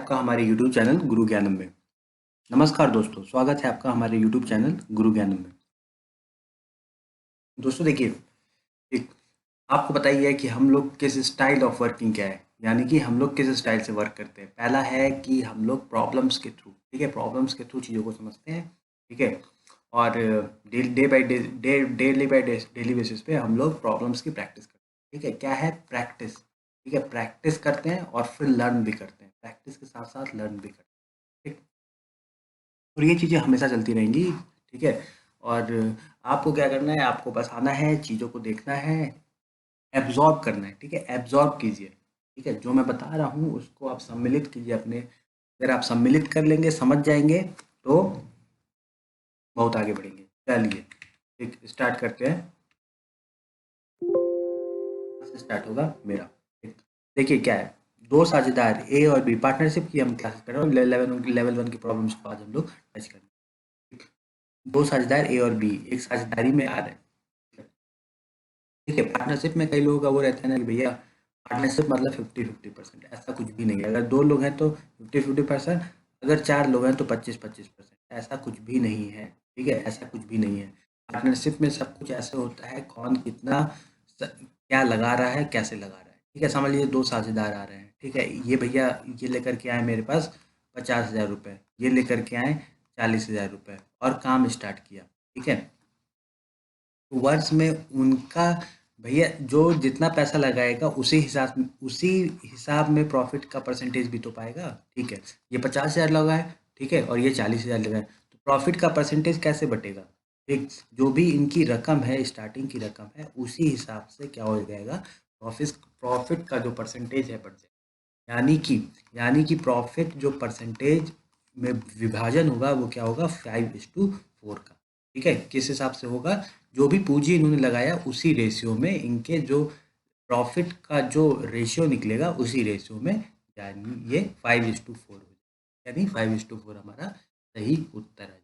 आपका हमारे YouTube channel गुरु ज्ञानम में। नमस्कार दोस्तों, स्वागत है आपका हमारे YouTube चैनल गुरु ज्ञानम में। दोस्तों देखिए, एक आपको पता ही है कि हम लोग किस स्टाइल ऑफ वर्किंग क्या है, यानी कि हम लोग किस स्टाइल से वर्क करते हैं। पहला है कि हम लोग प्रॉब्लम्स के थ्रू, ठीक है, प्रॉब्लम्स के थ्रू चीज़ों को समझते हैं, ठीक है। और day by day daily by daily basis पे हम लोग प्रॉब्लम्स की प्रैक्टिस करते हैं, ठीक है। क्या है प्रैक्टिस, ठीक है, प्रैक्टिस करते हैं और फिर लर्न भी करते हैं, प्रैक्टिस के साथ साथ लर्न भी करते हैं, ठीक। और ये चीज़ें हमेशा चलती रहेंगी, ठीक है। और आपको क्या करना है, आपको बस आना है, चीज़ों को देखना है, एब्जॉर्ब करना है, ठीक है, एब्जॉर्ब कीजिए, ठीक है। जो मैं बता रहा हूँ उसको आप सम्मिलित कीजिए अपने। अगर आप सम्मिलित कर लेंगे, समझ जाएंगे, तो बहुत आगे बढ़ेंगे। चलिए, ठीक, स्टार्ट करते हैं। स्टार्ट होगा मेरा, ठीक। देखिए क्या है, दो साझेदार ए और बी, पार्टनरशिप की हम क्लासेस कर रहे हैं, लेवल वन की प्रॉब्लम्स को आज हम लोग टच करेंगे। दो साझेदार ए और बी एक साझेदारी में आ रहे हैं, ठीक है। पार्टनरशिप में कई लोगों का वो रहता है ना कि भैया पार्टनरशिप मतलब 50-50%, ऐसा कुछ भी नहीं है। अगर दो लोग हैं तो 50-50%, अगर चार लोग हैं तो 25-25%, ऐसा कुछ भी नहीं है, ठीक है, ऐसा कुछ भी नहीं है। पार्टनरशिप में सब कुछ ऐसे होता है, कौन कितना क्या लगा रहा है, कैसे लगा रहा है, ठीक है। समझ लीजिए दो साझेदार आ रहे हैं, ठीक है। ये भैया ये लेकर के आए मेरे पास 50,000 रुपये, ये लेकर के आए 40,000 रुपये, और काम स्टार्ट किया, ठीक है। वर्ष में उनका भैया जो जितना पैसा लगाएगा उसी हिसाब में प्रॉफिट का परसेंटेज भी तो पाएगा, ठीक है। ये 50,000 लगाए, ठीक है, और ये 40,000 लगाए, तो प्रॉफिट का परसेंटेज कैसे बटेगा, ठीक। जो भी इनकी रकम है, स्टार्टिंग की रकम है, उसी हिसाब से क्या हो जाएगा, प्रॉफिट प्रॉफिट का जो परसेंटेज है बढ़ जाएगा। यानी कि प्रॉफिट जो परसेंटेज में विभाजन होगा वो क्या होगा, 5:4 का, ठीक है। किस हिसाब से होगा, जो भी पूंजी इन्होंने लगाया उसी रेशियो में इनके जो प्रॉफिट का जो रेशियो निकलेगा उसी रेशियो में, यानी ये 5:4 हो जाएगा, यानी 5:4 हमारा सही उत्तर है,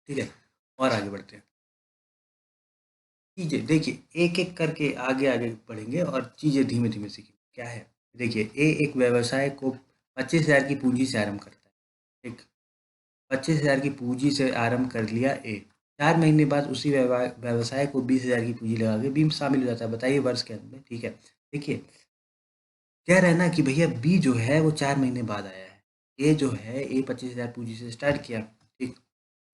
ठीक है। और आगे बढ़ते हैं, चीजें देखिए, एक एक करके आगे आगे बढ़ेंगे और चीजें धीमे धीमे सीखेंगे। क्या है, देखिए, ए एक व्यवसाय को 25,000 की पूंजी से आरंभ करता है, ठीक। 25,000 की पूंजी से आरंभ कर लिया ए, 4 महीने बाद उसी व्यवसाय को 20,000 की पूंजी लगा के बी शामिल हो जाता है, बताइए वर्ष के अंत में, ठीक है। देखिए, कह रहे हैं ना कि भैया बी जो है वो 4 महीने बाद आया है, ए जो है, ए 25,000 पूंजी से स्टार्ट किया, ठीक।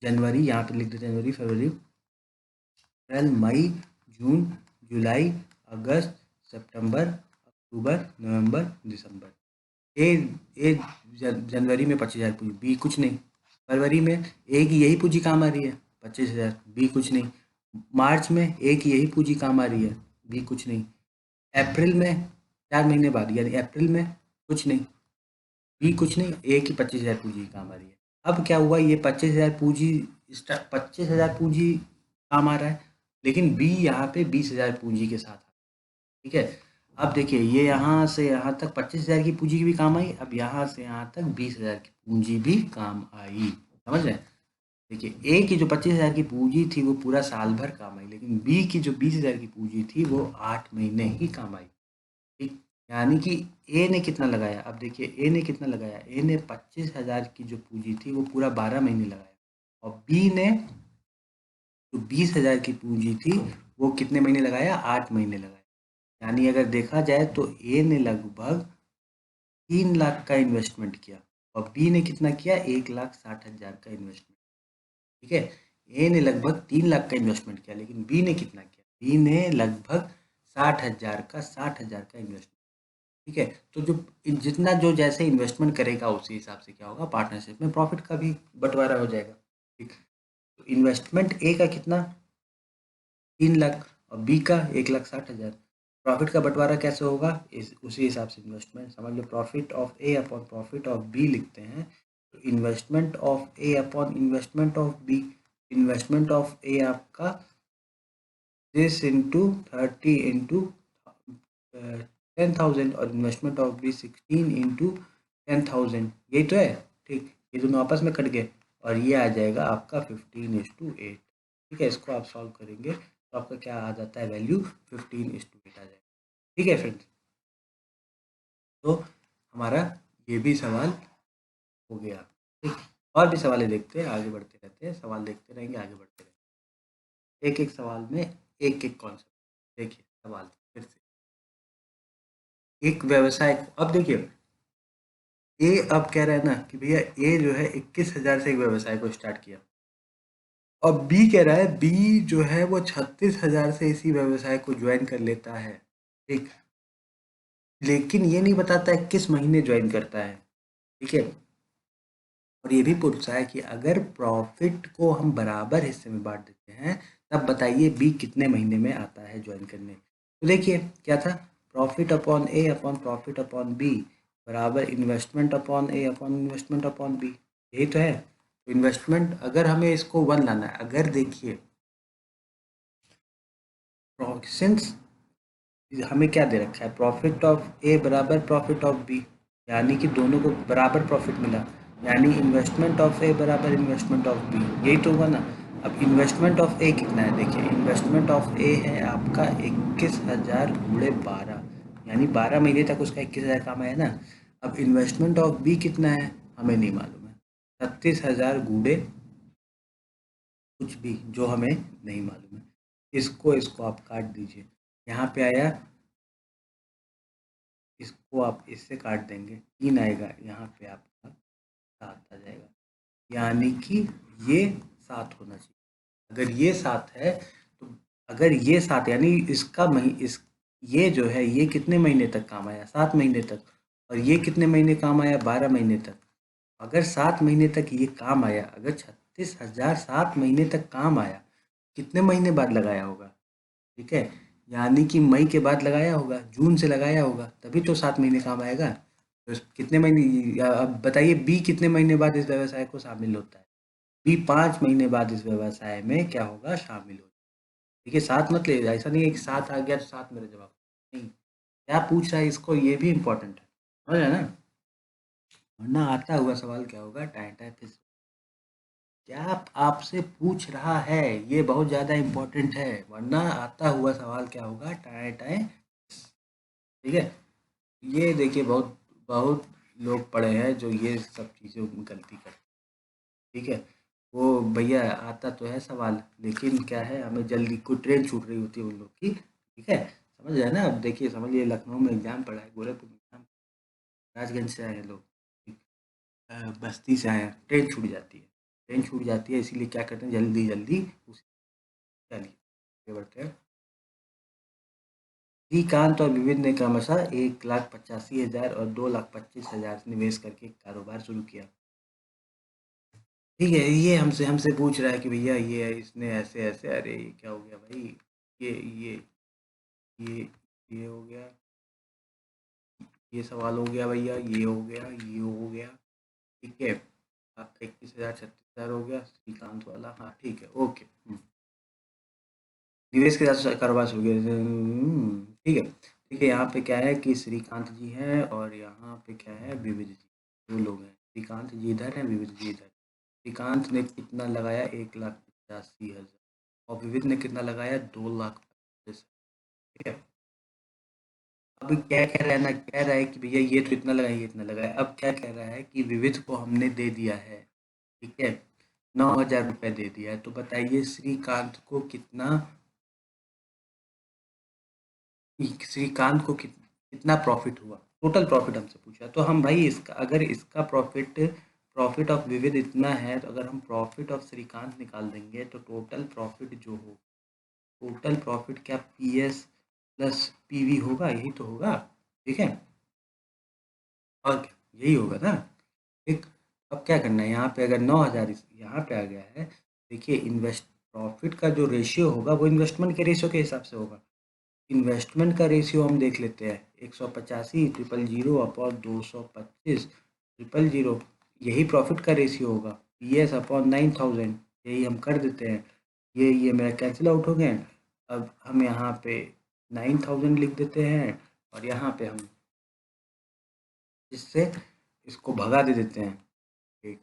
जनवरी, यहाँ पे लिख देते हैं जनवरी, फरवरी, अप्रैल, मई, जून, जुलाई, अगस्त, सितंबर, अक्टूबर, नवंबर, दिसंबर। ए जनवरी में 25,000 पूंजी, बी कुछ नहीं। फरवरी में ए की यही पूंजी काम आ रही है, 25,000, बी कुछ नहीं। मार्च में ए की यही पूंजी काम आ रही है, बी कुछ नहीं। अप्रैल में, 4 महीने बाद, यानी अप्रैल में कुछ नहीं, बी कुछ नहीं, ए की 25,000 पूंजी काम आ रही है। अब क्या हुआ, ये 25,000 पूंजी काम आ रहा है, लेकिन बी यहाँ पे 20,000 पूंजी के साथ, ठीक है। अब देखिए, ये यहाँ से यहाँ तक 25,000 की पूंजी भी काम आई, अब यहाँ से यहाँ तक 20,000 की पूंजी भी काम आई, समझ रहे हैं। देखिए, ए की जो 25,000 की पूंजी थी वो पूरा साल भर काम आई, लेकिन बी की जो 20,000 की पूंजी थी वो 8 महीने ही काम आई, ठीक। यानी कि ए ने कितना लगाया, अब देखिए ए ने कितना लगाया, ए ने 25,000 की जो पूंजी थी वो पूरा 12 महीने लगाया, और बी ने जो 20,000 की पूंजी थी वो कितने महीने लगाया, 8 महीने लगाया। यानी अगर देखा जाए तो ए ने लगभग 3 लाख का इन्वेस्टमेंट किया, और बी ने कितना किया, 1,60,000 का इन्वेस्टमेंट, ठीक है। ए ने लगभग 3 लाख का इन्वेस्टमेंट किया, लेकिन बी ने कितना किया, बी ने लगभग 60,000 का इन्वेस्टमेंट, ठीक है। तो जो जितना जो जैसे इन्वेस्टमेंट करेगा उसी हिसाब से क्या होगा, पार्टनरशिप में प्रॉफिट का भी बंटवारा हो जाएगा, ठीक। तो इन्वेस्टमेंट ए का कितना, 3 लाख, और बी का 1,60,000। प्रॉफिट का बंटवारा कैसे होगा, इस उसी हिसाब से इन्वेस्टमेंट, समझ लो profit of A upon profit of B लिखते हैं, तो investment of A upon investment of B, investment of A आपका 6 into 30 into 10,000, और इन्वेस्टमेंट ऑफ बी 16 into 10,000, यही तो है, ठीक। ये दोनों आपस में कट गए, और ये आ जाएगा आपका 15:8, ठीक है। इसको आप सॉल्व करेंगे तो आपका क्या आ जाता है, वैल्यू 15:8 आ जाएगा, ठीक है फ्रेंड्स। तो हमारा ये भी सवाल हो गया। ठीक, और भी सवाल देखते हैं, आगे बढ़ते रहते हैं, सवाल देखते रहेंगे, आगे बढ़ते रहेंगे, एक एक सवाल में एक एक कॉन्सेप्ट। देखिए सवाल फिर से, एक व्यवसाय, अब देखिए ए अब कह रहा है ना कि भैया ए जो है 21,000 से एक व्यवसाय को स्टार्ट किया, और बी कह रहा है बी जो है वो 36,000 से इसी व्यवसाय को ज्वाइन कर लेता है। ठीक, लेकिन ये नहीं बताता है किस महीने ज्वाइन करता है। ठीक है, और ये भी पूछता है कि अगर प्रॉफिट को हम बराबर हिस्से में बांट देते हैं तब बताइए बी कितने महीने में आता है ज्वाइन करने। तो देखिए क्या था, प्रॉफिट अपॉन ए अपॉन प्रॉफिट अपॉन बी बराबर इन्वेस्टमेंट अपॉन ए अपॉन इन्वेस्टमेंट अपॉन बी, यही तो है। तो इन्वेस्टमेंट अगर हमें इसको 1 लाना है, अगर देखिए सिंस हमें क्या दे रखा है, प्रॉफिट ऑफ ए बराबर प्रॉफिट ऑफ बी, यानी कि दोनों को बराबर प्रॉफिट मिला, यानी इन्वेस्टमेंट ऑफ ए बराबर इन्वेस्टमेंट ऑफ बी, यही तो होगा ना। अब इन्वेस्टमेंट ऑफ ए कितना है, देखिए इन्वेस्टमेंट ऑफ ए है आपका 21,000 गुणे 12, यानी 12 महीने तक उसका 21,000 काम आया ना। अब इन्वेस्टमेंट ऑफ बी कितना है हमें नहीं मालूम है, 36,000 गुणे कुछ भी जो हमें नहीं मालूम है। इसको इसको आप काट दीजिए, यहाँ पे आया, इसको आप इससे काट देंगे 3 आएगा, यहाँ पे आपका 7 आ जाएगा, यानी कि ये 7 होना चाहिए। अगर ये 7 है तो, अगर ये 7 यानी इसका इस ये जो है ये कितने महीने तक काम आया, 7 महीने तक, और ये कितने महीने काम आया, 12 महीने तक। अगर 7 महीने तक ये काम आया, अगर 36,000 7 महीने तक काम आया, कितने महीने बाद लगाया होगा। ठीक है, यानी कि मई के बाद लगाया होगा, जून से लगाया होगा, तभी तो 7 महीने काम आएगा। तो कितने महीने, अब बताइए बी कितने महीने बाद इस व्यवसाय को शामिल होता है, बी 5 महीने बाद इस व्यवसाय में क्या होगा, शामिल होगा। ठीक है, 7 मत ले, ऐसा नहीं है कि 7 आ गया तो 7 मेरा जवाब नहीं, क्या पूछ रहा है इसको ये भी इम्पोर्टेंट है, समझ रहे हैं ना। वरना आता हुआ सवाल क्या होगा, टाइम टाइम फिर क्या आपसे पूछ रहा है, ये बहुत ज़्यादा इम्पोर्टेंट है, वरना आता हुआ सवाल क्या होगा, टाइम टाइम। ठीक है, ये देखिए बहुत बहुत लोग पढ़े हैं जो ये सब चीज़ों में गलती करते हैं। ठीक है, वो भैया आता तो है सवाल, लेकिन क्या है हमें जल्दी को ट्रेन छूट रही होती है उन लोग की। ठीक है, समझ रहे हैं ना। अब देखिए समझिए, लखनऊ में एग्जाम पड़ा है, गोरखपुर में एग्जाम, राजगंज से आए हैं लोग, ठीक, बस्ती से आए हैं, ट्रेन छूट जाती है, ट्रेन छूट जाती है, इसीलिए क्या करते हैं जल्दी जल्दी उसी, चलिए आगे बढ़ते हैं। श्रीकांत और विविध ने क्रमशः 1,85,000 और 2,25,000 निवेश करके एक कारोबार शुरू किया। ठीक है, ये हमसे हमसे पूछ रहा है कि भैया ये इसने ऐसे ऐसे, अरे ये क्या हो गया भाई, ये ये ये ये हो गया, ये सवाल हो गया भैया, ये हो गया, ये हो गया। ठीक है, आपका 21,000 36,000 हो गया श्रीकांत वाला, हाँ ठीक है, ओके। निवेश के साथ कारोबार शुरू किया, ठीक है। ठीक है, यहाँ पे क्या है कि श्रीकांत जी हैं और यहाँ पे क्या है, विविध जी, दो लोग हैं, श्रीकांत जी इधर हैं, विविध जी इधर। श्रीकांत ने कितना लगाया, 1,85,000, और विविध ने कितना लगाया, 2,25,000। ठीक है, अब क्या कह रहा है ना, कह रहा है कि भैया ये तो इतना लगाया, ये इतना लगाया। अब क्या कह रहा है कि विविध को हमने दे दिया है, ठीक है, 9,000 रुपये दे दिया है, तो बताइए श्रीकांत को कितना, श्रीकांत को कितना प्रॉफिट हुआ, टोटल प्रॉफिट हमसे पूछा। तो हम भाई इसका, अगर इसका प्रॉफिट, प्रॉफिट ऑफ विविध इतना है, तो अगर हम प्रॉफिट ऑफ श्रीकांत निकाल देंगे तो टोटल प्रॉफिट जो हो, टोटल प्रॉफिट क्या P S plus P V होगा, यही तो होगा। ठीक है, और क्या, यही होगा ना। ठीक, अब क्या करना है, यहाँ पे अगर 9,000 यहाँ पे आ गया है, देखिए इन्वेस्ट प्रॉफिट का जो रेशियो होगा वो इन्वेस्टमेंट के रेशियो के हिसाब से होगा। इन्वेस्टमेंट का रेशियो हम देख लेते हैं, 185 triple zero upon 225 triple zero, यही प्रॉफिट का रेशियो होगा, पी एस अपॉन 9,000, यही हम कर देते हैं। ये मेरा कैंसिल आउट हो गए। अब हम यहाँ पे 9,000 लिख देते हैं, और यहाँ पे हम इससे इसको भगा दे देते हैं। एक,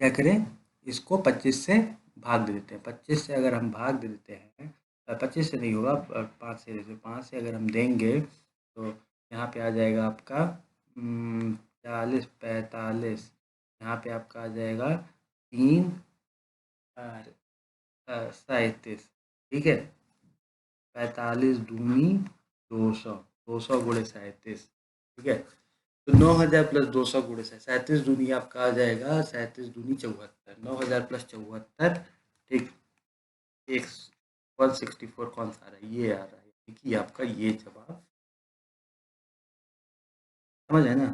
क्या करें, इसको 25 से भाग दे देते हैं, 25 से अगर हम भाग दे देते हैं, 25 से नहीं होगा, 5 से, जैसे 5 से अगर हम देंगे तो यहाँ पे आ जाएगा आपका 40 45, यहाँ पे आपका आ जाएगा 3 37, ठीक है। 45 दूनी 200, 200 गुणे 37, ठीक है। तो 9000 प्लस 200 गुणे 37 दूनी आपका आ जाएगा 37 दूनी 74, 9000 प्लस 74, ठीक। एक 164 कौन सा आ रहा है, ये आ रहा है, देखिए आपका ये जवाब, समझ है ना।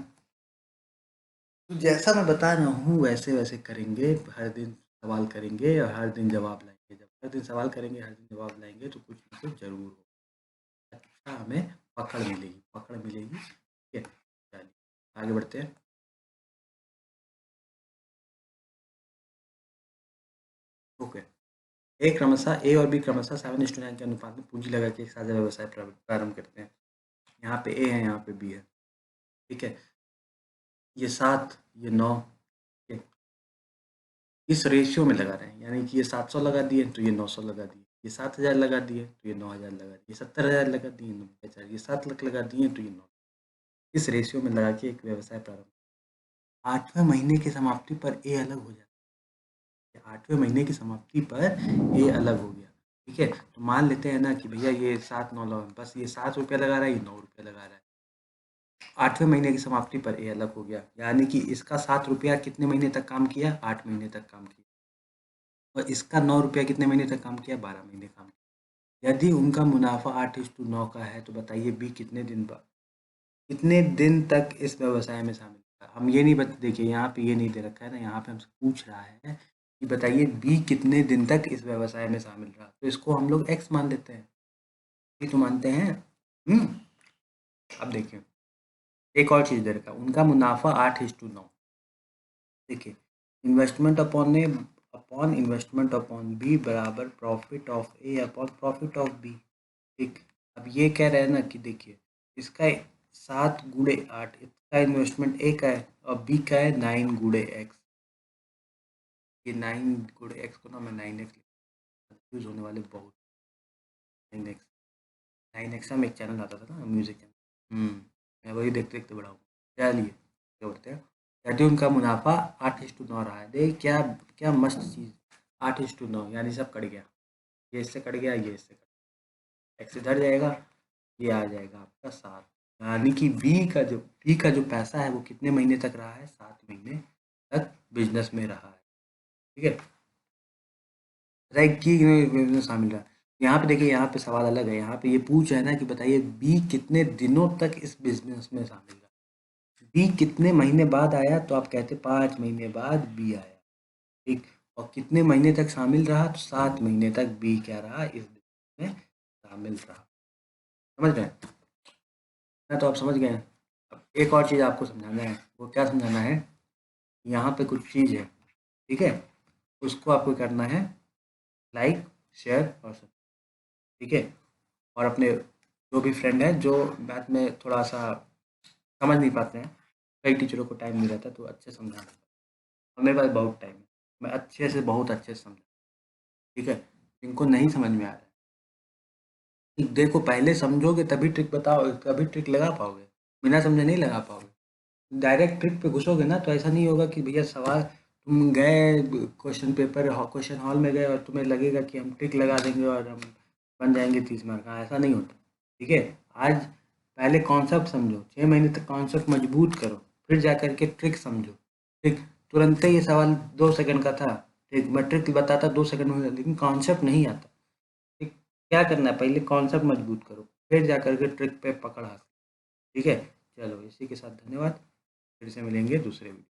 तो जैसा मैं बता रहा हूँ वैसे वैसे करेंगे, हर दिन सवाल करेंगे और हर दिन जवाब लाएंगे। जब हर दिन सवाल करेंगे, हर दिन जवाब लाएंगे तो कुछ ना कुछ जरूर होगा, अच्छा हमें पकड़ मिलेगी, पकड़ मिलेगी, ठीक है। चलिए आगे बढ़ते हैं। ओके, ए क्रमशः ए और बी क्रमशः 7:9 के अनुपात में पूंजी लगा के एक साझा व्यवसाय प्रारंभ करते हैं। यहाँ पे ए है, यहाँ पे बी है, ठीक है। ये 7, ये 9, इस रेशियो में लगा रहे हैं, यानी कि ये 700 लगा दिए तो ये 900 लगा दिए, ये 7000 लगा दिए तो ये 9000 लगा दिए, 70000 लगा दिए 90,000, ये 7 लाख लगा दिए तो ये 9, इस रेशियो में लगा के एक व्यवसाय प्रारंभ। 8वें महीने की समाप्ति पर ए अलग हो जाता है, 8वें महीने की समाप्ति पर ए अलग हो गया, ठीक है। तो मान लेते हैं ना कि भैया ये 7 9 बस ये 7 रुपया लगा रहा है, ये 9 रुपया लगा रहा है। 8वें महीने की समाप्ति पर ए अलग हो गया, यानी कि इसका 7 रुपया कितने महीने तक काम किया, 8 महीने तक काम किया, और इसका 9 रुपया कितने महीने तक काम किया, 12 महीने काम किया। यदि उनका मुनाफा 8:9 का है तो बताइए बी कितने दिन तक इस व्यवसाय में शामिल था। हम ये नहीं देखिए यहाँ पे ये नहीं दे रखा है ना, यहाँ पे हमसे पूछ रहा है कि बताइए बी कितने दिन तक इस व्यवसाय में शामिल रहा, तो इसको हम लोग एक्स मान लेते हैं, ये तो मानते हैं। अब देखिए एक और चीज़ दे रखा है, उनका मुनाफा 8:9, देखिए investment upon investment upon B बराबर profit of A upon profit of B, ठीक। अब ये कह रहे हैं ना कि देखिए इसका 7 गुणे 8, इसका इन्वेस्टमेंट ए का है और बी का है 9 गुणे एक्स, ये 9 गुणे एक्स को ना मैं 9x कंफ्यूज होने वाले बहुत, 9x, 9x में एक चैनल आता था ना म्यूजिक चैनल, मैं वही देखते देखते बड़ा हूँ। चलिए क्या बोलते हैं, यदि उनका मुनाफा 8:9 रहा है, देख क्या क्या मस्त चीज़, 8:9 यानी सब कट गया, ये इससे कट गया, ये इससे कट गया, एक्स इधर जाएगा, ये आ जाएगा आपका 7, यानी कि बी का जो पैसा है वो कितने महीने तक रहा है, 7 महीने तक बिजनेस में रहा है, ठीक है। की में शामिल रहा। यहाँ पे देखिए, यहाँ पे सवाल अलग है, यहाँ पे ये पूछ रहा है ना कि बताइए बी कितने दिनों तक इस बिजनेस में शामिल रहा, बी कितने महीने बाद आया, तो आप कहते 5 महीने बाद बी आया, ठीक। और कितने महीने तक शामिल रहा, तो 7 महीने तक बी क्या रहा, इस बिजनेस में शामिल रहा, समझ रहे हैं ना, तो आप समझ गए हैं। अब एक और चीज़ आपको समझाना है, वो क्या समझाना है, यहाँ पे कुछ चीज़ है, ठीक है, उसको आपको करना है लाइक शेयर और सब, ठीक है। और अपने जो भी फ्रेंड है जो मैथ में थोड़ा सा समझ नहीं पाते हैं, कई टीचरों को टाइम नहीं रहता तो अच्छे समझाना, और मेरे पास बहुत टाइम है, मैं अच्छे से बहुत अच्छे से समझा, ठीक है। इनको नहीं समझ में आ रहा है, ठीक, देखो पहले समझोगे तभी ट्रिक बताओ, तभी ट्रिक लगा पाओगे, बिना समझे नहीं लगा पाओगे। डायरेक्ट ट्रिक पे घुसोगे ना तो ऐसा नहीं होगा कि भैया सवाल तुम गए क्वेश्चन हॉल में गए और तुम्हें लगेगा कि हम ट्रिक लगा देंगे और हम बन जाएंगे 30 मार्क का, ऐसा नहीं होता, ठीक है। आज पहले कॉन्सेप्ट समझो, 6 महीने तक कॉन्सेप्ट मजबूत करो, फिर जा करके ट्रिक समझो, ठीक। तुरंत ही ये सवाल 2 सेकंड का था, ठीक, मैं ट्रिक बताता 2 सेकंड में, लेकिन कॉन्सेप्ट नहीं आता, ठीक। क्या करना है, पहले कॉन्सेप्ट मजबूत करो, फिर जा करके ट्रिक पे पकड़ हासिल, ठीक है। चलो इसी के साथ धन्यवाद, फिर से मिलेंगे दूसरे वीडियो।